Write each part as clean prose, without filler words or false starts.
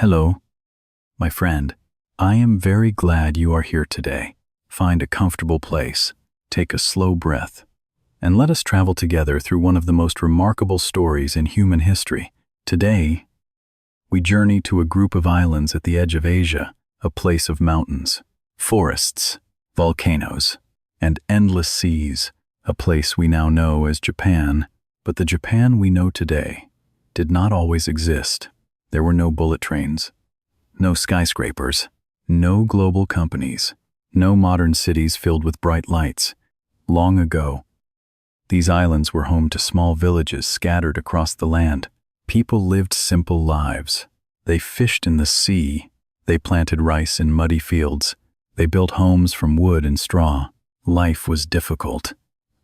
Hello, my friend. I am very glad you are here today. Find a comfortable place, take a slow breath, and let us travel together through one of the most remarkable stories in human history. Today, we journey to a group of islands at the edge of Asia, a place of mountains, forests, volcanoes, and endless seas, a place we now know as Japan. But the Japan we know today did not always exist. There were no bullet trains, no skyscrapers, no global companies, no modern cities filled with bright lights. Long ago, these islands were home to small villages scattered across the land. People lived simple lives. They fished in the sea. They planted rice in muddy fields. They built homes from wood and straw. Life was difficult.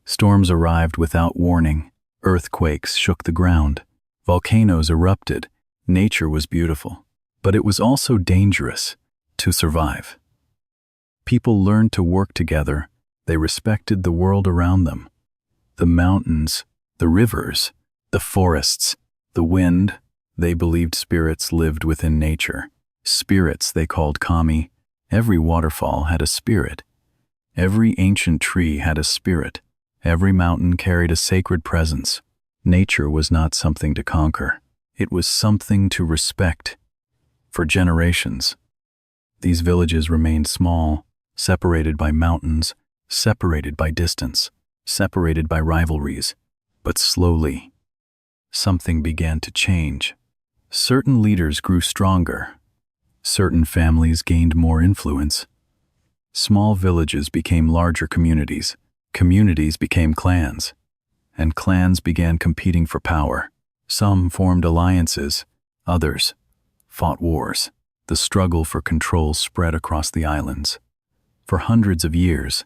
Storms arrived without warning. Earthquakes shook the ground. Volcanoes erupted. Nature was beautiful, but it was also dangerous to survive. People learned to work together. They respected the world around them. The mountains, the rivers, the forests, the wind. They believed spirits lived within nature. Spirits they called kami. Every waterfall had a spirit. Every ancient tree had a spirit. Every mountain carried a sacred presence. Nature was not something to conquer. It was something to respect. For generations, these villages remained small, separated by mountains, separated by distance, separated by rivalries. But slowly, something began to change. Certain leaders grew stronger. Certain families gained more influence. Small villages became larger communities. Communities became clans. And clans began competing for power. Some formed alliances, others fought wars. The struggle for control spread across the islands. For hundreds of years,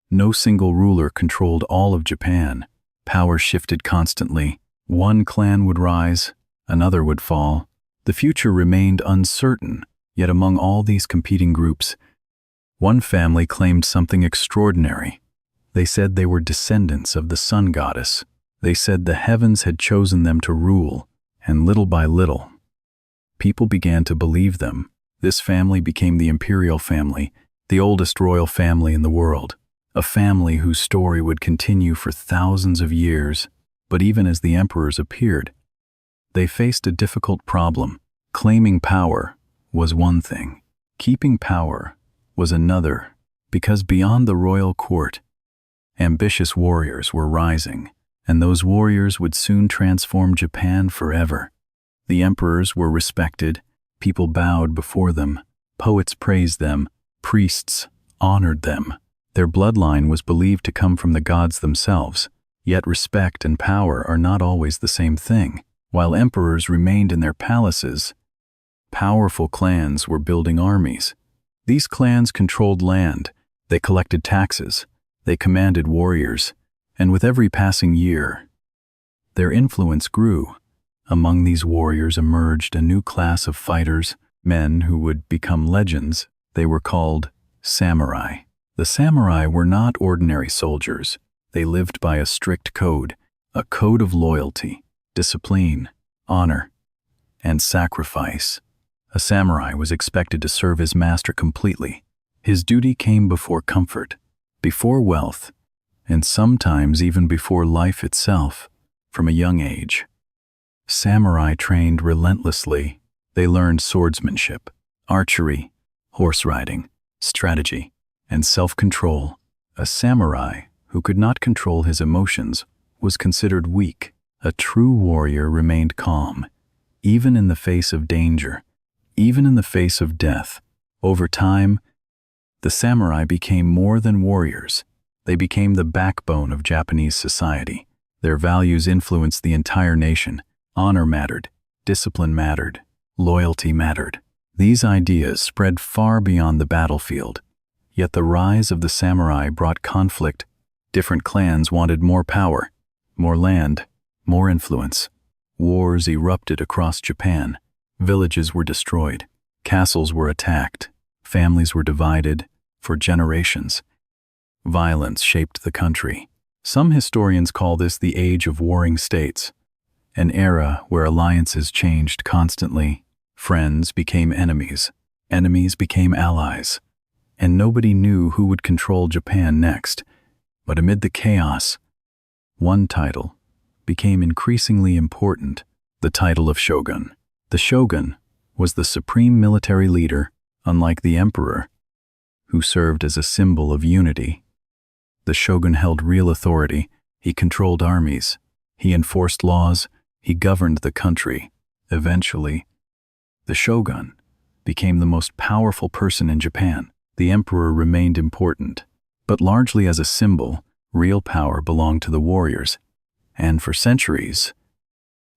no single ruler controlled all of Japan. Power shifted constantly. One clan would rise, another would fall. The future remained uncertain, yet among all these competing groups, one family claimed something extraordinary. They said they were descendants of the sun goddess. They said the heavens had chosen them to rule, and little by little, people began to believe them. This family became the imperial family, the oldest royal family in the world, a family whose story would continue for thousands of years. But even as the emperors appeared, they faced a difficult problem. Claiming power was one thing. Keeping power was another, because beyond the royal court, ambitious warriors were rising, and those warriors would soon transform Japan forever. The emperors were respected, people bowed before them, poets praised them, priests honored them. Their bloodline was believed to come from the gods themselves, yet respect and power are not always the same thing. While emperors remained in their palaces, powerful clans were building armies. These clans controlled land, they collected taxes, they commanded warriors, and with every passing year, their influence grew. Among these warriors emerged a new class of fighters, men who would become legends. They were called samurai. The samurai were not ordinary soldiers. They lived by a strict code, a code of loyalty, discipline, honor, and sacrifice. A samurai was expected to serve his master completely. His duty came before comfort, before wealth, and sometimes even before life itself. From a young age, samurai trained relentlessly. They learned swordsmanship, archery, horse riding, strategy, and self-control. A samurai who could not control his emotions was considered weak. A true warrior remained calm, even in the face of danger, even in the face of death. Over time, the samurai became more than warriors. They became the backbone of Japanese society. Their values influenced the entire nation. Honor mattered, discipline mattered, loyalty mattered. These ideas spread far beyond the battlefield. Yet the rise of the samurai brought conflict. Different clans wanted more power, more land, more influence. Wars erupted across Japan. Villages were destroyed. Castles were attacked. Families were divided. For generations, violence shaped the country. Some historians call this the age of warring states, an era where alliances changed constantly, Friends became enemies, enemies became allies, and nobody knew who would control Japan next. But amid the chaos, one title became increasingly important, the title of shogun. The shogun was the supreme military leader, unlike the emperor, who served as a symbol of unity. The shogun held real authority. He controlled armies, he enforced laws, he governed the country. Eventually, the shogun became the most powerful person in Japan. The emperor remained important, but largely as a symbol. Real power belonged to the warriors. And for centuries,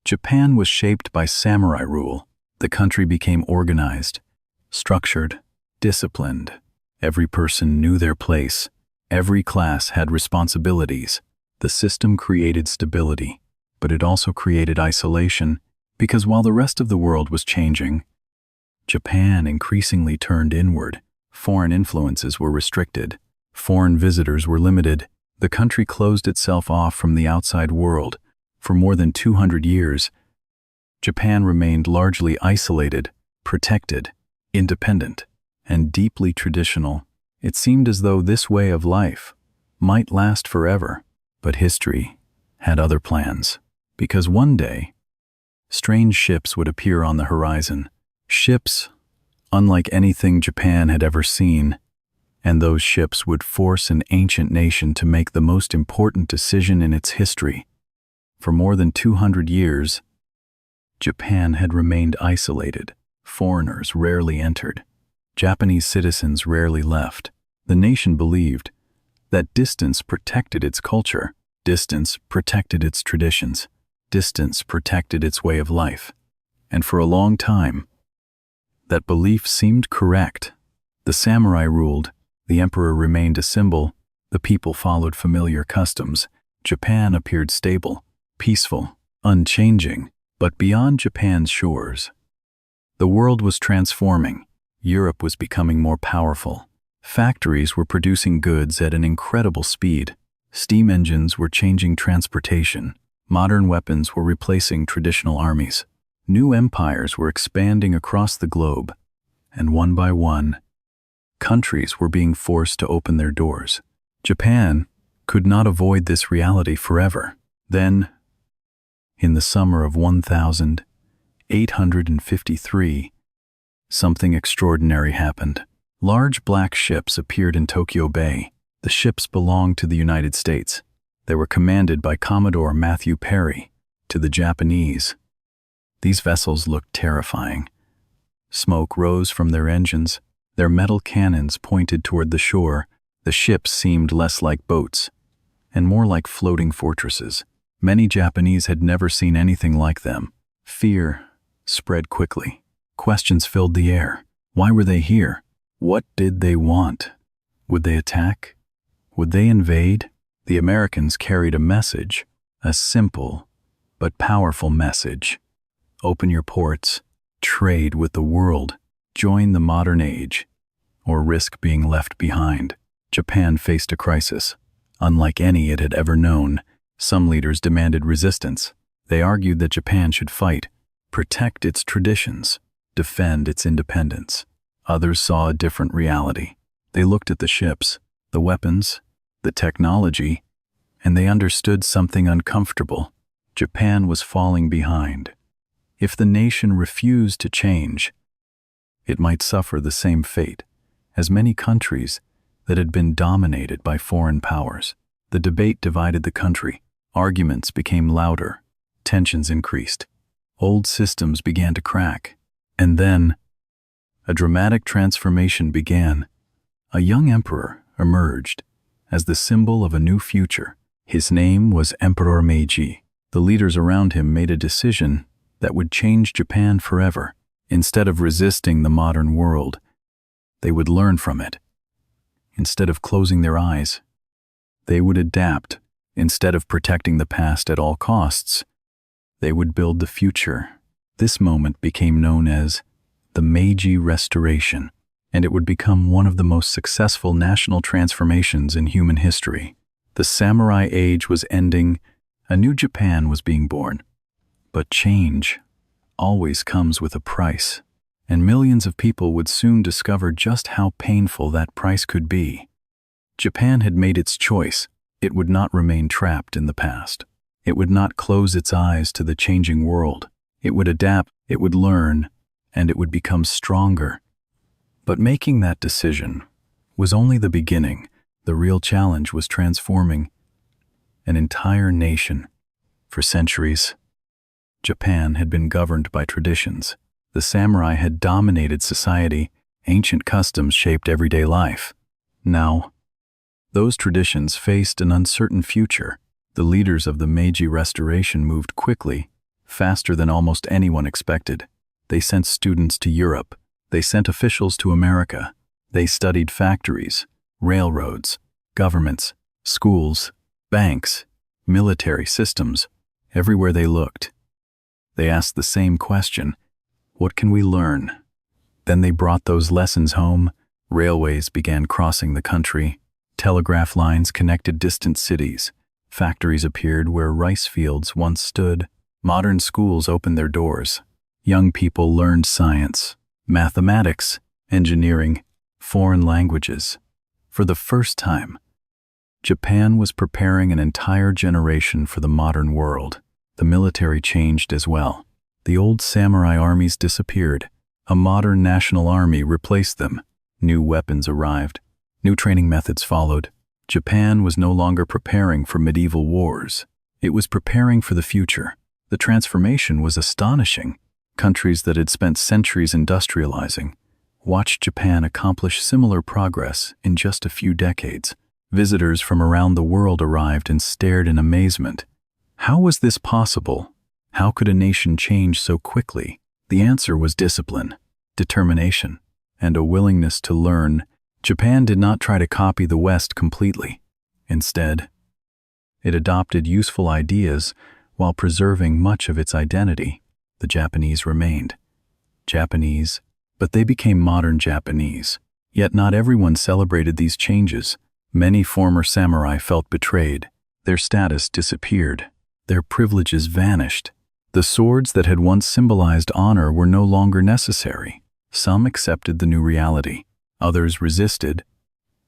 Japan was shaped by samurai rule. The country became organized, structured, disciplined. Every person knew their place. Every class had responsibilities. The system created stability, but it also created isolation, because while the rest of the world was changing, Japan increasingly turned inward. Foreign influences were restricted. Foreign visitors were limited. The country closed itself off from the outside world. For more than 200 years, Japan remained largely isolated, protected, independent, and deeply traditional. It seemed as though this way of life might last forever, but history had other plans. Because one day, strange ships would appear on the horizon. Ships unlike anything Japan had ever seen. And those ships would force an ancient nation to make the most important decision in its history. For more than 200 years, Japan had remained isolated. Foreigners rarely entered. Japanese citizens rarely left. The nation believed that distance protected its culture, distance protected its traditions, distance protected its way of life. And for a long time, that belief seemed correct. The samurai ruled. The emperor remained a symbol. The people followed familiar customs. Japan appeared stable, peaceful, unchanging. But beyond Japan's shores, the world was transforming. Europe was becoming more powerful. Factories were producing goods at an incredible speed. Steam engines were changing transportation. Modern weapons were replacing traditional armies. New empires were expanding across the globe. And one by one, countries were being forced to open their doors. Japan could not avoid this reality forever. Then, in the summer of 1853, something extraordinary happened. Large black ships appeared in Tokyo Bay. The ships belonged to the United States. They were commanded by Commodore Matthew Perry. To the Japanese, these vessels looked terrifying. Smoke rose from their engines. Their metal cannons pointed toward the shore. The ships seemed less like boats and more like floating fortresses. Many Japanese had never seen anything like them. Fear spread quickly. Questions filled the air. Why were they here? What did they want? Would they attack? Would they invade? The Americans carried a message, a simple but powerful message. Open your ports, trade with the world, join the modern age, or risk being left behind. Japan faced a crisis, unlike any it had ever known. Some leaders demanded resistance. They argued that Japan should fight, protect its traditions, defend its independence. Others saw a different reality. They looked at the ships, the weapons, the technology, and they understood something uncomfortable. Japan was falling behind. If the nation refused to change, it might suffer the same fate as many countries that had been dominated by foreign powers. The debate divided the country. Arguments became louder. Tensions increased. Old systems began to crack. And then, a dramatic transformation began. A young emperor emerged as the symbol of a new future. His name was Emperor Meiji. The leaders around him made a decision that would change Japan forever. Instead of resisting the modern world, they would learn from it. Instead of closing their eyes, they would adapt. Instead of protecting the past at all costs, they would build the future. This moment became known as the Meiji Restoration, and it would become one of the most successful national transformations in human history. The samurai age was ending. A new Japan was being born. But change always comes with a price. and millions of people would soon discover just how painful that price could be. Japan had made its choice. It would not remain trapped in the past. It would not close its eyes to the changing world. It would adapt, it would learn, and it would become stronger. But making that decision was only the beginning. The real challenge was transforming an entire nation. For centuries, Japan had been governed by traditions. The samurai had dominated society. Ancient customs shaped everyday life. Now, those traditions faced an uncertain future. The leaders of the Meiji Restoration moved quickly, faster than almost anyone expected. They sent students to Europe. They sent officials to America. They studied factories, railroads, governments, schools, banks, military systems. Everywhere they looked, they asked the same question: what can we learn? Then they brought those lessons home. Railways began crossing the country. Telegraph lines connected distant cities. Factories appeared where rice fields once stood. Modern schools opened their doors. Young people learned science, mathematics, engineering, foreign languages. For the first time, Japan was preparing an entire generation for the modern world. The military changed as well. The old samurai armies disappeared. A modern national army replaced them. New weapons arrived. New training methods followed. Japan was no longer preparing for medieval wars. It was preparing for the future. The transformation was astonishing. Countries that had spent centuries industrializing watched Japan accomplish similar progress in just a few decades. Visitors from around the world arrived and stared in amazement. How was this possible? How could a nation change so quickly? The answer was discipline, determination, and a willingness to learn. Japan did not try to copy the West completely. Instead, it adopted useful ideas while preserving much of its identity. The Japanese remained Japanese, but they became modern Japanese. Yet not everyone celebrated these changes. Many former samurai felt betrayed. Their status disappeared. Their privileges vanished. The swords that had once symbolized honor were no longer necessary. Some accepted the new reality. Others resisted.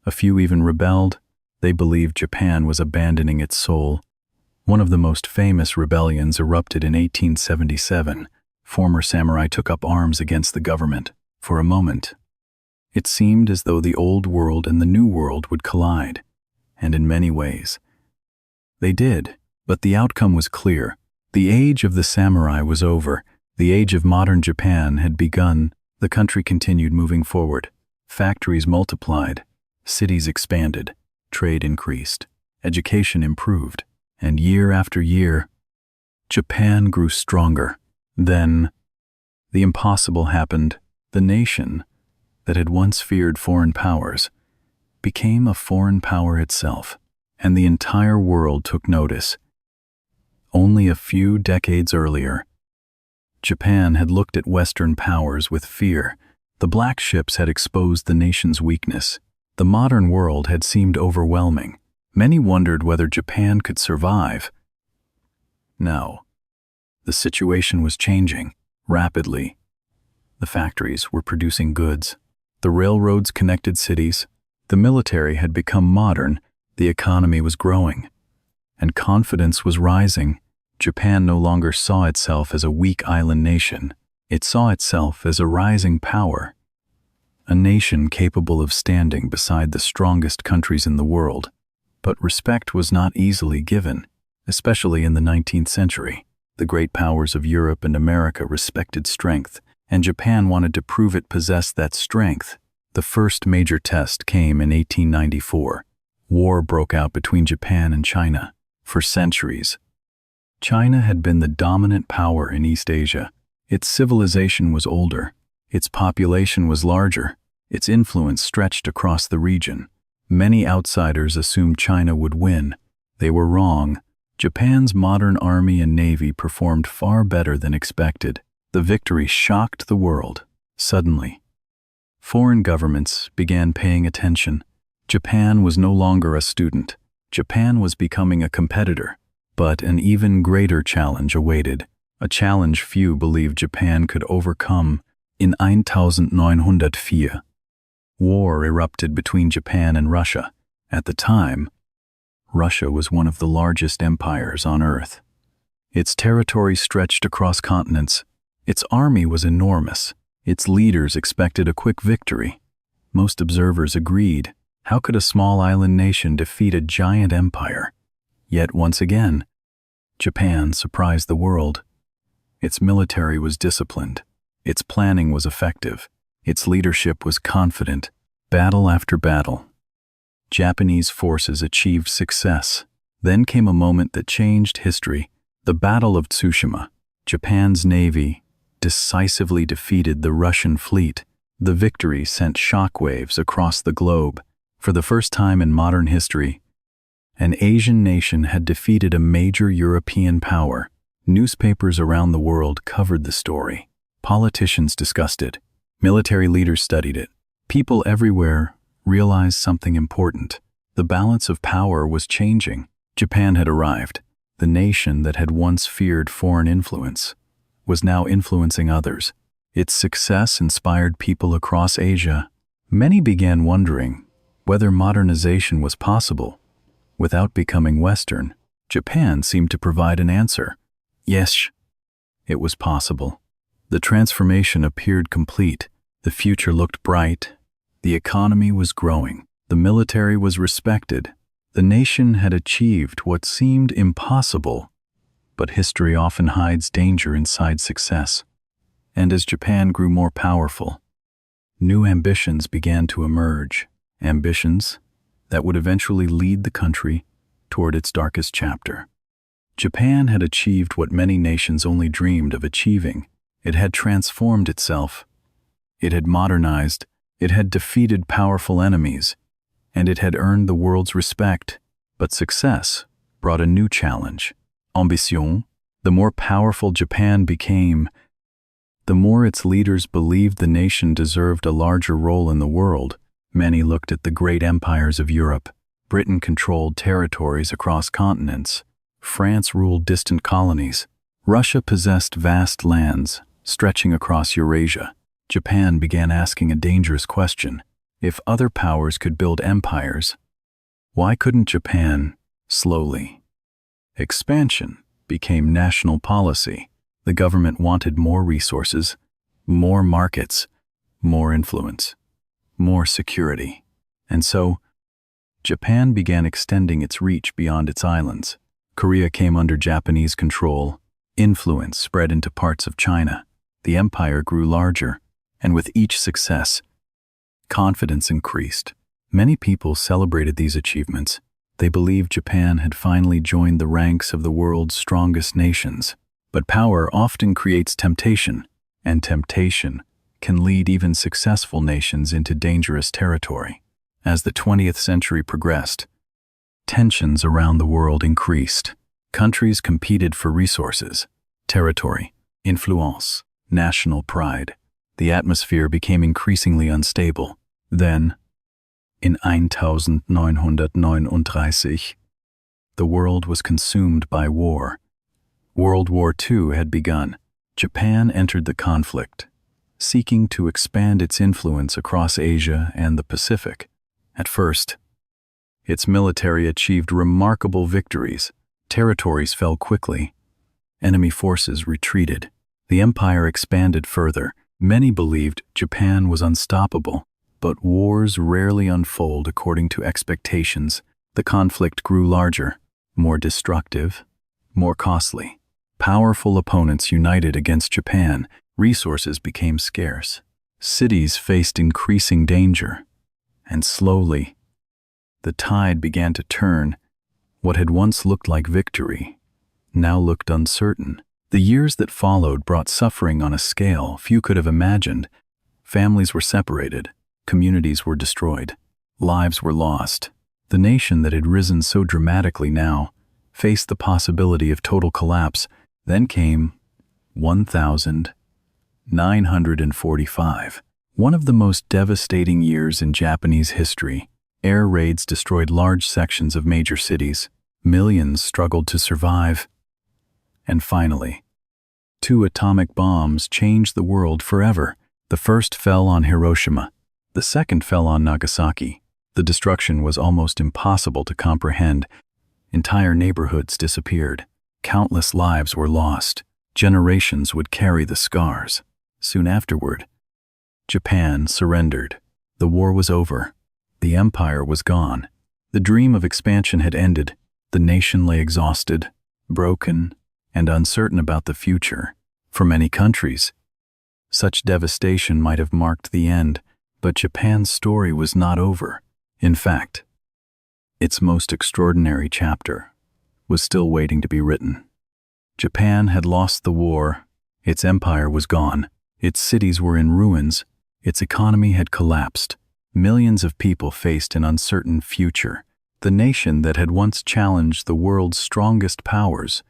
A few even rebelled. They believed Japan was abandoning its soul. One of the most famous rebellions erupted in 1877. Former samurai took up arms against the government. For a moment, it seemed as though the old world and the new world would collide. And in many ways, they did. But the outcome was clear. The age of the samurai was over. The age of modern Japan had begun. The country continued moving forward. Factories multiplied. Cities expanded. Trade increased. Education improved. And year after year, Japan grew stronger. Then, the impossible happened. The nation that had once feared foreign powers became a foreign power itself, and the entire world took notice. Only a few decades earlier, Japan had looked at Western powers with fear. The black ships had exposed the nation's weakness. The modern world had seemed overwhelming. Many wondered whether Japan could survive. Now, the situation was changing rapidly. The factories were producing goods. The railroads connected cities. The military had become modern. The economy was growing. And confidence was rising. Japan no longer saw itself as a weak island nation. It saw itself as a rising power. A nation capable of standing beside the strongest countries in the world. But respect was not easily given, especially in the 19th century. The great powers of Europe and America respected strength, and Japan wanted to prove it possessed that strength. The first major test came in 1894. War broke out between Japan and China. For centuries, China had been the dominant power in East Asia. Its civilization was older. Its population was larger. Its influence stretched across the region. Many outsiders assumed China would win. They were wrong. Japan's modern army and navy performed far better than expected. The victory shocked the world. Suddenly, foreign governments began paying attention. Japan was no longer a student. Japan was becoming a competitor. But an even greater challenge awaited. A challenge few believed Japan could overcome. In 1904, war erupted between Japan and Russia. At the time, Russia was one of the largest empires on Earth. Its territory stretched across continents. Its army was enormous. Its leaders expected a quick victory. Most observers agreed. How could a small island nation defeat a giant empire? Yet once again, Japan surprised the world. Its military was disciplined. Its planning was effective. Its leadership was confident. Battle after battle, Japanese forces achieved success. Then came a moment that changed history. The Battle of Tsushima. Japan's navy decisively defeated the Russian fleet. The victory sent shockwaves across the globe. For the first time in modern history, an Asian nation had defeated a major European power. Newspapers around the world covered the story. Politicians discussed it. Military leaders studied it. People everywhere realized something important. The balance of power was changing. Japan had arrived. The nation that had once feared foreign influence was now influencing others. Its success inspired people across Asia. Many began wondering whether modernization was possible without becoming Western. Japan seemed to provide an answer. Yes, it was possible. The transformation appeared complete. The future looked bright. The economy was growing. The military was respected. The nation had achieved what seemed impossible. But history often hides danger inside success. And as Japan grew more powerful, new ambitions began to emerge. Ambitions that would eventually lead the country toward its darkest chapter. Japan had achieved what many nations only dreamed of achieving. It had transformed itself. It had modernized. It had defeated powerful enemies. And it had earned the world's respect. But success brought a new challenge. Ambition. The more powerful Japan became, the more its leaders believed the nation deserved a larger role in the world. Many looked at the great empires of Europe. Britain controlled territories across continents. France ruled distant colonies. Russia possessed vast lands stretching across Eurasia. Japan began asking a dangerous question. If other powers could build empires, why couldn't Japan? Slowly, expansion became national policy. The government wanted more resources, more markets, more influence, more security. And so, Japan began extending its reach beyond its islands. Korea came under Japanese control. Influence spread into parts of China. The empire grew larger, and with each success, confidence increased. Many people celebrated these achievements. They believed Japan had finally joined the ranks of the world's strongest nations. But power often creates temptation, and temptation can lead even successful nations into dangerous territory. As the 20th century progressed, tensions around the world increased. Countries competed for resources, territory, influence, national pride. The atmosphere became increasingly unstable. Then, in 1939, the world was consumed by war. World War II had begun. Japan entered the conflict, seeking to expand its influence across Asia and the Pacific. At first, its military achieved remarkable victories. Territories fell quickly. Enemy forces retreated. The empire expanded further. Many believed Japan was unstoppable, but wars rarely unfold according to expectations. The conflict grew larger, more destructive, more costly. Powerful opponents united against Japan. Resources became scarce. Cities faced increasing danger. And slowly, the tide began to turn. What had once looked like victory now looked uncertain. The years that followed brought suffering on a scale few could have imagined. Families were separated. Communities were destroyed. Lives were lost. The nation that had risen so dramatically now faced the possibility of total collapse. Then came 1945, one of the most devastating years in Japanese history. Air raids destroyed large sections of major cities. Millions struggled to survive. And finally, 2 atomic bombs changed the world forever. The first fell on Hiroshima. The second fell on Nagasaki. The destruction was almost impossible to comprehend. Entire neighborhoods disappeared. Countless lives were lost. Generations would carry the scars. Soon afterward, Japan surrendered. The war was over. The empire was gone. The dream of expansion had ended. The nation lay exhausted, broken, and uncertain about the future. For many countries, such devastation might have marked the end, but Japan's story was not over. In fact, its most extraordinary chapter was still waiting to be written. Japan had lost the war. Its empire was gone. Its cities were in ruins. Its economy had collapsed. Millions of people faced an uncertain future. The nation that had once challenged the world's strongest powers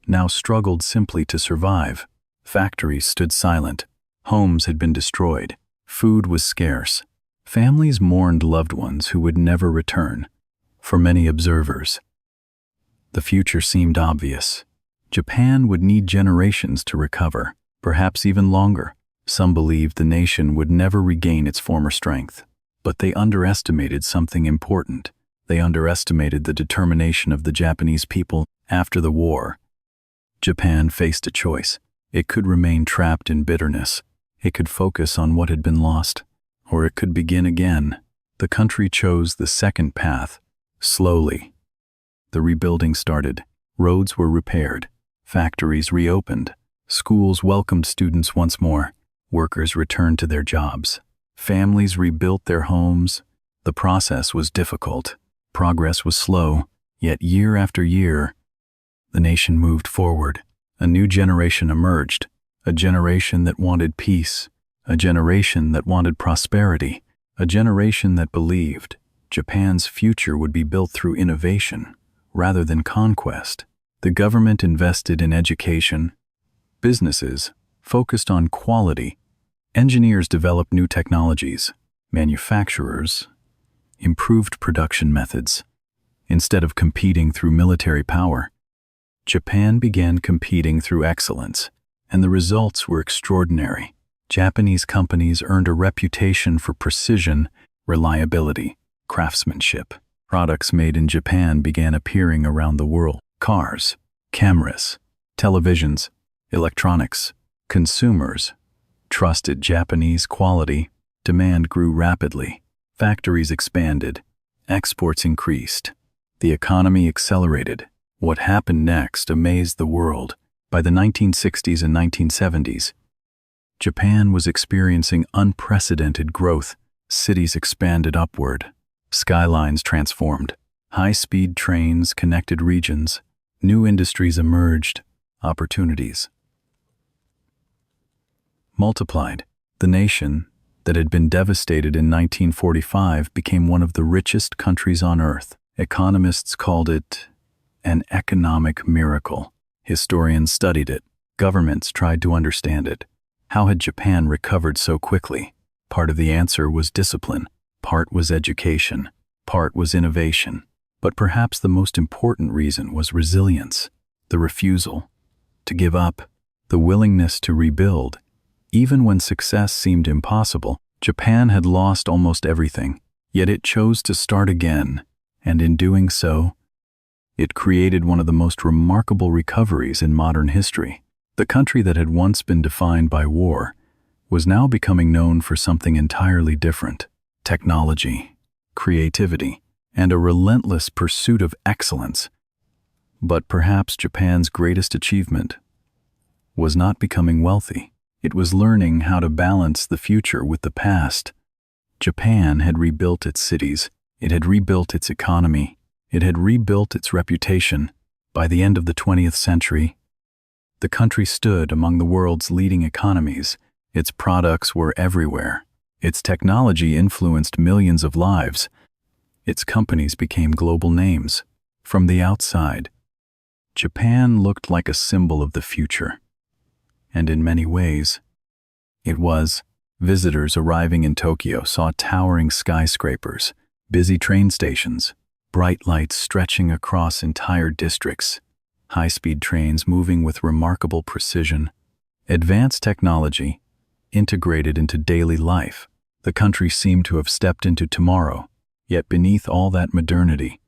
now struggled simply to survive. Factories stood silent. Homes had been destroyed. Food was scarce. Families mourned loved ones who would never return. For many observers, the future seemed obvious. Japan would need generations to recover, perhaps even longer. Some believed the nation would never regain its former strength. But they underestimated something important. They underestimated the determination of the Japanese people. After the war, Japan faced a choice. It could remain trapped in bitterness. It could focus on what had been lost, or it could begin again. The country chose the second path. Slowly, the rebuilding started. Roads were repaired. Factories reopened. Schools welcomed students once more. Workers returned to their jobs. Families rebuilt their homes. The process was difficult. Progress was slow, yet year after year, the nation moved forward. A new generation emerged, a generation that wanted peace, a generation that wanted prosperity, a generation that believed Japan's future would be built through innovation rather than conquest. The government invested in education. Businesses focused on quality. Engineers developed new technologies. Manufacturers improved production methods. Instead of competing through military power, Japan began competing through excellence, and the results were extraordinary. Japanese companies earned a reputation for precision, reliability, craftsmanship. Products made in Japan began appearing around the world. Cars, cameras, televisions, electronics. Consumers trusted Japanese quality. Demand grew rapidly. Factories expanded. Exports increased. The economy accelerated. What happened next amazed the world. By the 1960s and 1970s, Japan was experiencing unprecedented growth. Cities expanded upward. Skylines transformed. High-speed trains connected regions. New industries emerged. Opportunities multiplied. The nation that had been devastated in 1945 became one of the richest countries on earth. Economists called it an economic miracle. Historians studied it. Governments tried to understand it. How had Japan recovered so quickly? Part of the answer was discipline. Part was education. Part was innovation. But perhaps the most important reason was resilience. The refusal to give up. The willingness to rebuild. Even when success seemed impossible, Japan had lost almost everything. Yet it chose to start again. And in doing so, it created one of the most remarkable recoveries in modern history. The country that had once been defined by war was now becoming known for something entirely different: technology, creativity, and a relentless pursuit of excellence. But perhaps Japan's greatest achievement was not becoming wealthy. It was learning how to balance the future with the past. Japan had rebuilt its cities. It had rebuilt its economy. It had rebuilt its reputation. By the end of the 20th century, the country stood among the world's leading economies. Its products were everywhere. Its technology influenced millions of lives. Its companies became global names. From the outside, Japan looked like a symbol of the future. And in many ways, it was. Visitors arriving in Tokyo saw towering skyscrapers, busy train stations, bright lights stretching across entire districts, high-speed trains moving with remarkable precision. Advanced technology integrated into daily life. The country seemed to have stepped into tomorrow, yet beneath all that modernity,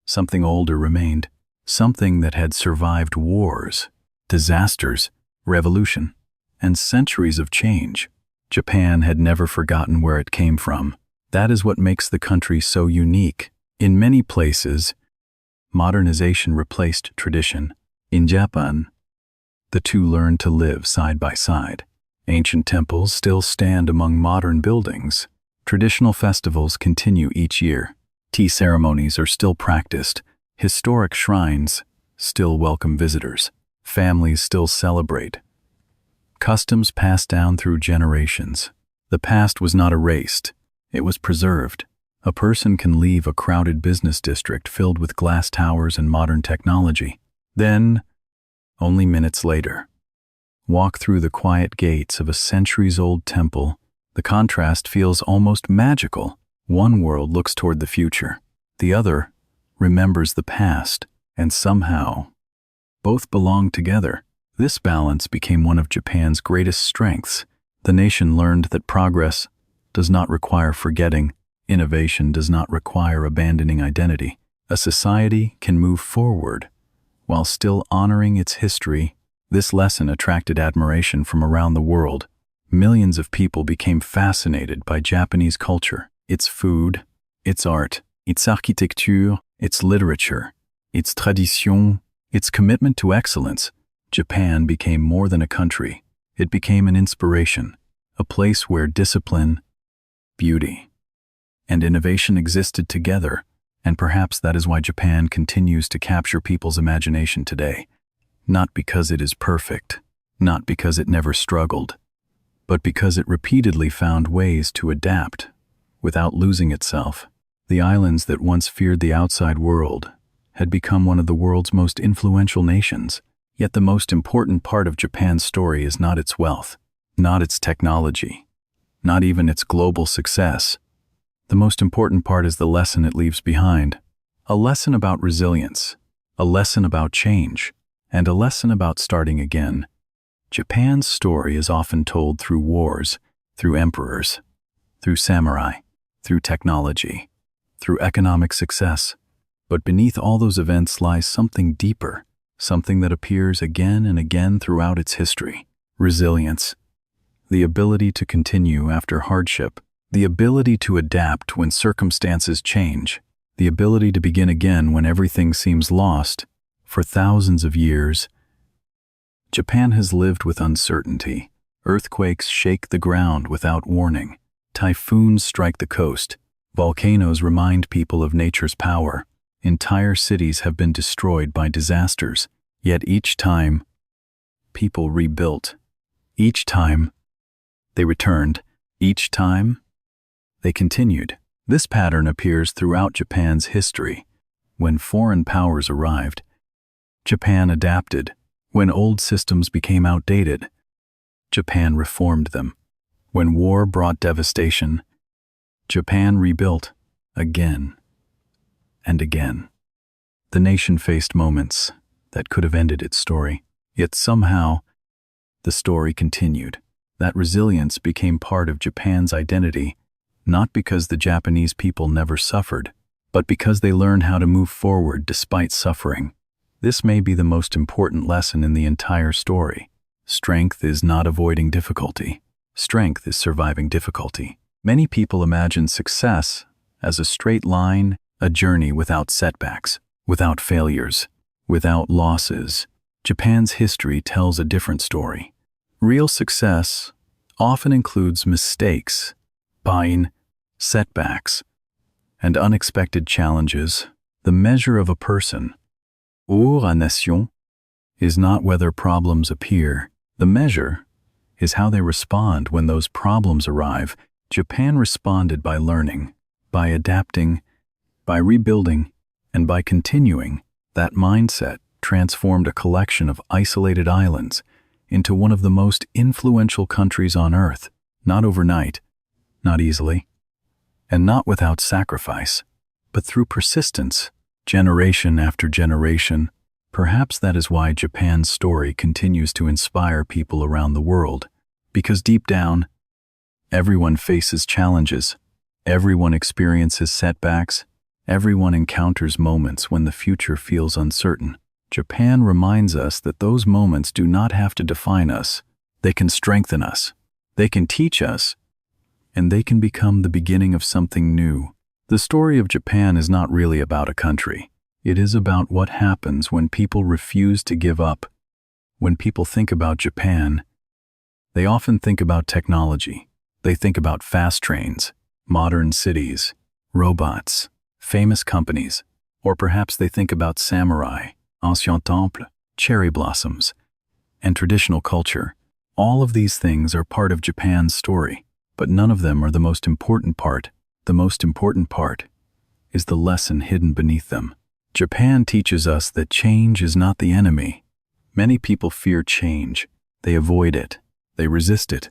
something older remained, something that had survived wars, disasters, revolution, and centuries of change. Japan had never forgotten where it came from. That is what makes the country so unique. In many places, modernization replaced tradition. In Japan, the two learned to live side by side. Ancient temples still stand among modern buildings. Traditional festivals continue each year. Tea ceremonies are still practiced. Historic shrines still welcome visitors. Families still celebrate. Customs passed down through generations. The past was not erased. It was preserved. A person can leave a crowded business district filled with glass towers and modern technology. Then, only minutes later, walk through the quiet gates of a centuries-old temple. The contrast feels almost magical. One world looks toward the future. The other remembers the past, and somehow, both belong together. This balance became one of Japan's greatest strengths. The nation learned that progress does not require forgetting. Innovation does not require abandoning identity. A society can move forward while still honoring its history. This lesson attracted admiration from around the world. Millions of people became fascinated by Japanese culture, its food, its art, its architecture, its literature, its tradition, its commitment to excellence. Japan became more than a country. It became an inspiration, a place where discipline, beauty, and innovation existed together, and perhaps that is why Japan continues to capture people's imagination today. Not because it is perfect, not because it never struggled, but because it repeatedly found ways to adapt without losing itself. The islands that once feared the outside world had become one of the world's most influential nations. Yet the most important part of Japan's story is not its wealth, not its technology, not even its global success. The most important part is the lesson it leaves behind. A lesson about resilience, a lesson about change, and a lesson about starting again. Japan's story is often told through wars, through emperors, through samurai, through technology, through economic success. But beneath all those events lies something deeper, something that appears again and again throughout its history. Resilience, the ability to continue after hardship, the ability to adapt when circumstances change, the ability to begin again when everything seems lost. For thousands of years, Japan has lived with uncertainty. Earthquakes shake the ground without warning. Typhoons strike the coast. Volcanoes remind people of nature's power. Entire cities have been destroyed by disasters. Yet each time, people rebuilt. Each time, they returned. Each time, they continued. This pattern appears throughout Japan's history. When foreign powers arrived, Japan adapted. When old systems became outdated, Japan reformed them. When war brought devastation, Japan rebuilt again and again. The nation faced moments that could have ended its story, yet somehow the story continued. That resilience became part of Japan's identity, not because the Japanese people never suffered, but because they learned how to move forward despite suffering. This may be the most important lesson in the entire story. Strength is not avoiding difficulty. Strength is surviving difficulty. Many people imagine success as a straight line, a journey without setbacks, without failures, without losses. Japan's history tells a different story. Real success often includes mistakes, pain, setbacks, and unexpected challenges. The measure of a person, ou une nation, is not whether problems appear. The measure is how they respond when those problems arrive. Japan responded by learning, by adapting, by rebuilding, and by continuing. That mindset transformed a collection of isolated islands into one of the most influential countries on Earth, not overnight, not easily, and not without sacrifice, but through persistence, generation after generation. Perhaps that is why Japan's story continues to inspire people around the world. Because deep down, everyone faces challenges, everyone experiences setbacks, everyone encounters moments when the future feels uncertain. Japan reminds us that those moments do not have to define us. They can strengthen us, they can teach us, and they can become the beginning of something new. The story of Japan is not really about a country. It is about what happens when people refuse to give up. When people think about Japan, they often think about technology. They think about fast trains, modern cities, robots, famous companies, or perhaps they think about samurai, ancien temple, cherry blossoms, and traditional culture. All of these things are part of Japan's story, but none of them are the most important part. The most important part is the lesson hidden beneath them. Japan teaches us that change is not the enemy. Many people fear change. They avoid it. They resist it.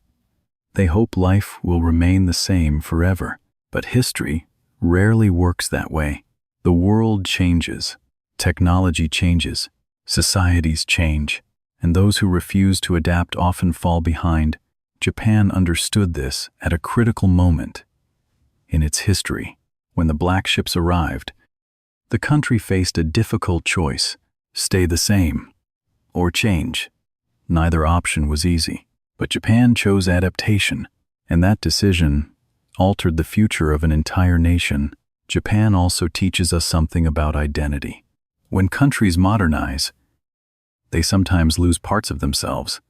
They hope life will remain the same forever. But history rarely works that way. The world changes. Technology changes. Societies change. And those who refuse to adapt often fall behind. Japan understood this at a critical moment in its history. When the black ships arrived, the country faced a difficult choice: stay the same or change. Neither option was easy, but Japan chose adaptation, and that decision altered the future of an entire nation. Japan also teaches us something about identity. When countries modernize, they sometimes lose parts of themselves.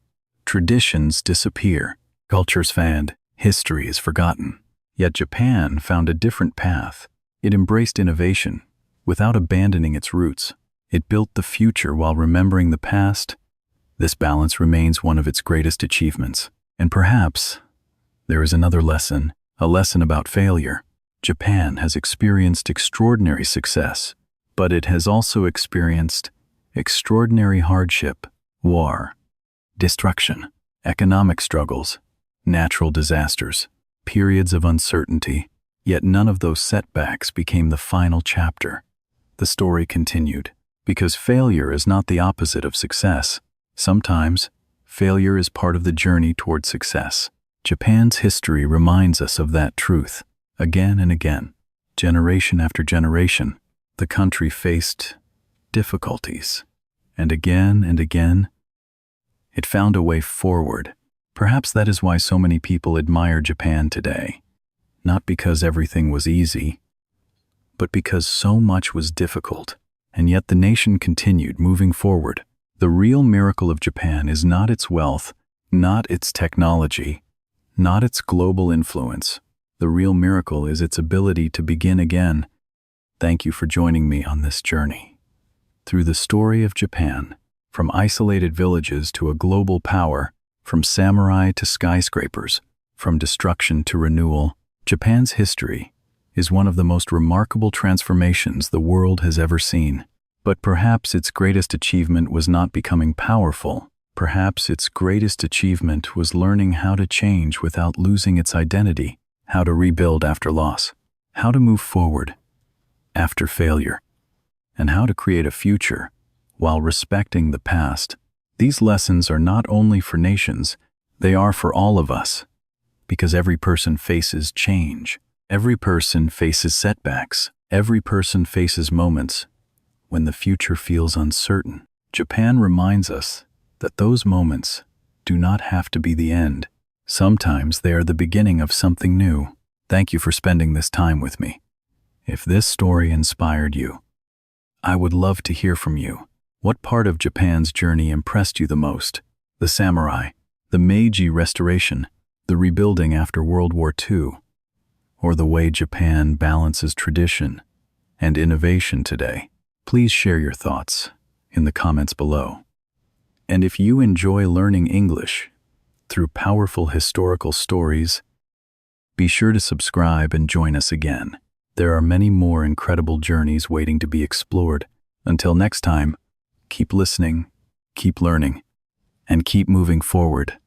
Traditions disappear, cultures fade, history is forgotten. Yet Japan found a different path. It embraced innovation without abandoning its roots. It built the future while remembering the past. This balance remains one of its greatest achievements. And perhaps there is another lesson, a lesson about failure. Japan has experienced extraordinary success, but it has also experienced extraordinary hardship, war, destruction, economic struggles, natural disasters, periods of uncertainty. Yet none of those setbacks became the final chapter. The story continued, because failure is not the opposite of success. Sometimes, failure is part of the journey toward success. Japan's history reminds us of that truth. Again and again, generation after generation, the country faced difficulties. And again, it found a way forward. Perhaps that is why so many people admire Japan today. Not because everything was easy, but because so much was difficult. And yet the nation continued moving forward. The real miracle of Japan is not its wealth, not its technology, not its global influence. The real miracle is its ability to begin again. Thank you for joining me on this journey. Through the story of Japan, from isolated villages to a global power, from samurai to skyscrapers, from destruction to renewal, Japan's history is one of the most remarkable transformations the world has ever seen. But perhaps its greatest achievement was not becoming powerful. Perhaps its greatest achievement was learning how to change without losing its identity, how to rebuild after loss, how to move forward after failure, and how to create a future while respecting the past. These lessons are not only for nations, they are for all of us, because every person faces change. Every person faces setbacks. Every person faces moments when the future feels uncertain. Japan reminds us that those moments do not have to be the end. Sometimes they are the beginning of something new. Thank you for spending this time with me. If this story inspired you, I would love to hear from you. What part of Japan's journey impressed you the most? The samurai, the Meiji Restoration, the rebuilding after World War II, or the way Japan balances tradition and innovation today? Please share your thoughts in the comments below. And if you enjoy learning English through powerful historical stories, be sure to subscribe and join us again. There are many more incredible journeys waiting to be explored. Until next time, keep listening, keep learning, and keep moving forward.